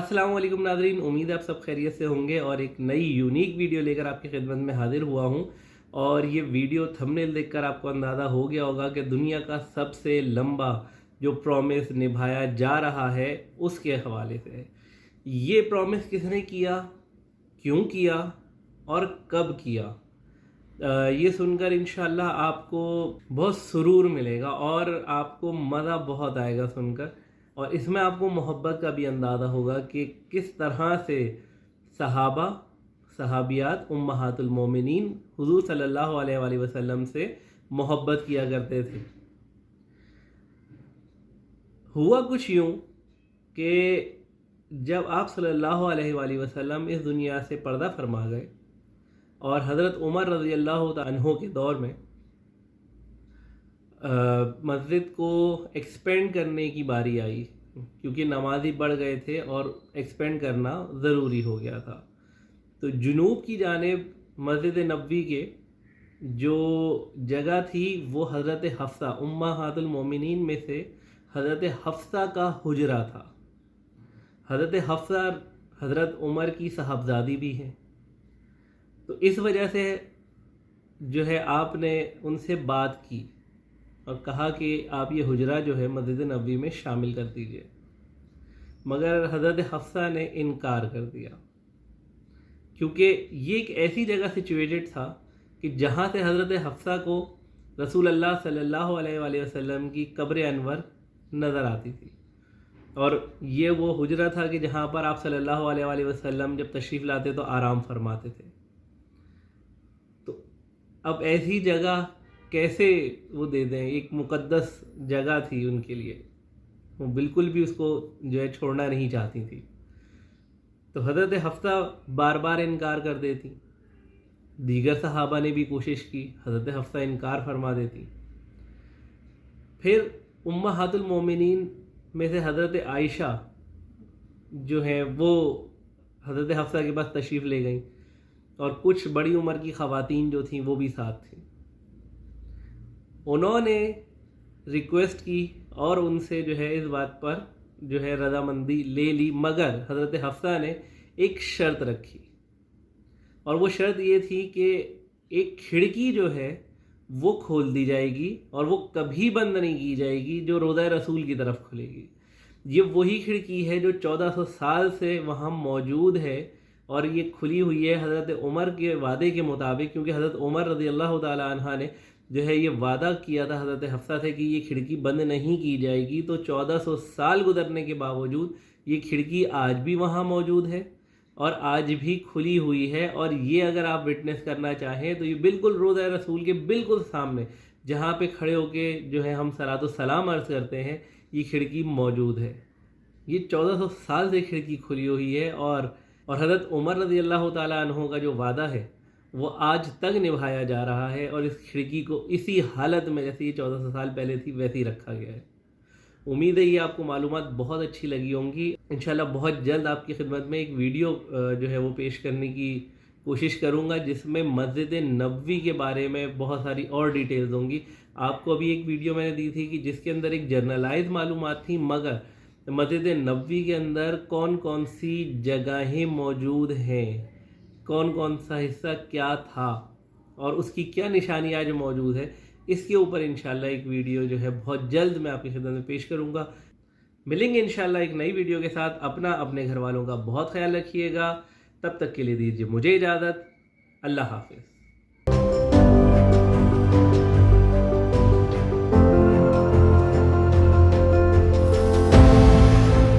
अस्सलाम वालेकुम नाज़रीन, उम्मीद है आप सब खैरियत से होंगे और एक नई यूनिक वीडियो लेकर आपकी खिदमत में हाजिर हुआ हूं। और ये वीडियो थंबनेल देखकर आपको अंदाज़ा हो गया होगा कि दुनिया का सबसे लंबा जो प्रॉमिस निभाया जा रहा है उसके हवाले से है। ये प्रॉमिस किसने किया, क्यों किया और कब किया, ये सुनकर इंशाल्लाह आपको बहुत सुरूर मिलेगा और आपको मज़ा बहुत आएगा सुनकर। और इसमें आपको मोहब्बत का भी अंदाज़ा होगा कि किस तरह से सहाबा सहाबियात उम्महातुल मोमिनीन हुज़ूर सल्लल्लाहु अलैहि वसल्लम से मोहब्बत किया करते थे। हुआ कुछ यूँ कि जब आप सल्लल्लाहु अलैहि वसल्लम इस दुनिया से पर्दा फरमा गए और हज़रत उमर रज़ी अल्लाह अन्हो के दौर में मस्जिद को एक्सपेंड करने की बारी आई, क्योंकि नमाजी बढ़ गए थे और एक्सपेंड करना ज़रूरी हो गया था। तो जुनूब की जानिब मस्जिद नबवी के जो जगह थी वो हज़रत हफ्सा उम्महातुल मोमिनीन में से हज़रत हफ्सा का हुजरा था। हज़रत हफ्सा हज़रत उमर की साहबजादी भी हैं, तो इस वजह से जो है आपने उनसे बात की और कहा कि आप ये हुजरा जो है मस्जिद नबवी में शामिल कर दीजिए, मगर हज़रत हफ्सा ने इनकार कर दिया, क्योंकि ये एक ऐसी जगह सिचुएटेड था कि जहाँ से हज़रत हफ्सा को रसूल अल्लाह सल्लल्लाहु अलैहि वसल्लम की कब्र अनवर नज़र आती थी। और ये वो हुजरा था कि जहाँ पर आप सल्लल्लाहु अलैहि वसल्लम जब तशरीफ़ लाते तो आराम फरमाते थे। तो अब ऐसी जगह कैसे वो दे दें, एक मुक़द्दस जगह थी उनके लिए, वो बिल्कुल भी उसको जो है छोड़ना नहीं चाहती थी। तो हज़रत हफ्सा बार बार इनकार कर देती, दीगर सहाबा ने भी कोशिश की, हज़रत हफ्सा इनकार फरमा देती। फिर उम्महातुल मोमिनीन में से हज़रत आयशा जो है वो हज़रत हफ्सा के पास तशरीफ़ ले गई और कुछ बड़ी उम्र की ख़वातीन जो थीं वो भी साथ थीं। उन्होंने रिक्वेस्ट की और उनसे जो है इस बात पर जो है रज़ामंदी ले ली, मगर हज़रत हफ्सा ने एक शर्त रखी और वो शर्त ये थी कि एक खिड़की जो है वो खोल दी जाएगी और वो कभी बंद नहीं की जाएगी जो रोज़ा रसूल की तरफ खुलेगी। ये वही खिड़की है जो 1400 साल से वहाँ मौजूद है और ये खुली हुई है हज़रत उमर के वादे के मुताबिक, क्योंकि हज़रत उमर रज़ी अल्लाह ताला अन्हा ने जो है ये वादा किया था हज़रत हफ्सा से कि ये खिड़की बंद नहीं की जाएगी। तो 1400 साल गुजरने के बावजूद ये खिड़की आज भी वहाँ मौजूद है और आज भी खुली हुई है। और ये अगर आप विटनेस करना चाहें तो ये बिल्कुल रोज़ा रसूल के बिल्कुल सामने जहाँ पे खड़े होके जो है हम सलातो सलाम अर्ज़ करते हैं, ये खिड़की मौजूद है। ये 1400 साल से खिड़की खुली हुई है और हज़रत उमर रज़ी अल्लाह ताला अन्हो का जो वादा है वो आज तक निभाया जा रहा है और इस खिड़की को इसी हालत में जैसे ये 1400 साल पहले थी वैसे ही रखा गया है। उम्मीद है ये आपको मालूमात बहुत अच्छी लगी होंगी। इंशाल्लाह बहुत जल्द आपकी खिदमत में एक वीडियो जो है वो पेश करने की कोशिश करूँगा जिसमें मस्जिद नबवी के बारे में बहुत सारी और डिटेल्स होंगी। आपको अभी एक वीडियो मैंने दी थी कि जिसके अंदर एक जर्नलाइज मालूमात थी, मगर मस्जिद नबवी के अंदर कौन कौन सी जगहें मौजूद हैं, कौन कौन सा हिस्सा क्या था और उसकी क्या निशानी आज मौजूद है, इसके ऊपर इंशाल्लाह एक वीडियो जो है बहुत जल्द मैं आपकी खिदमत में पेश करूँगा। मिलेंगे इंशाल्लाह एक नई वीडियो के साथ। अपना अपने घर वालों का बहुत ख्याल रखिएगा। तब तक के लिए दीजिए मुझे इजाज़त। अल्लाह हाफिज़।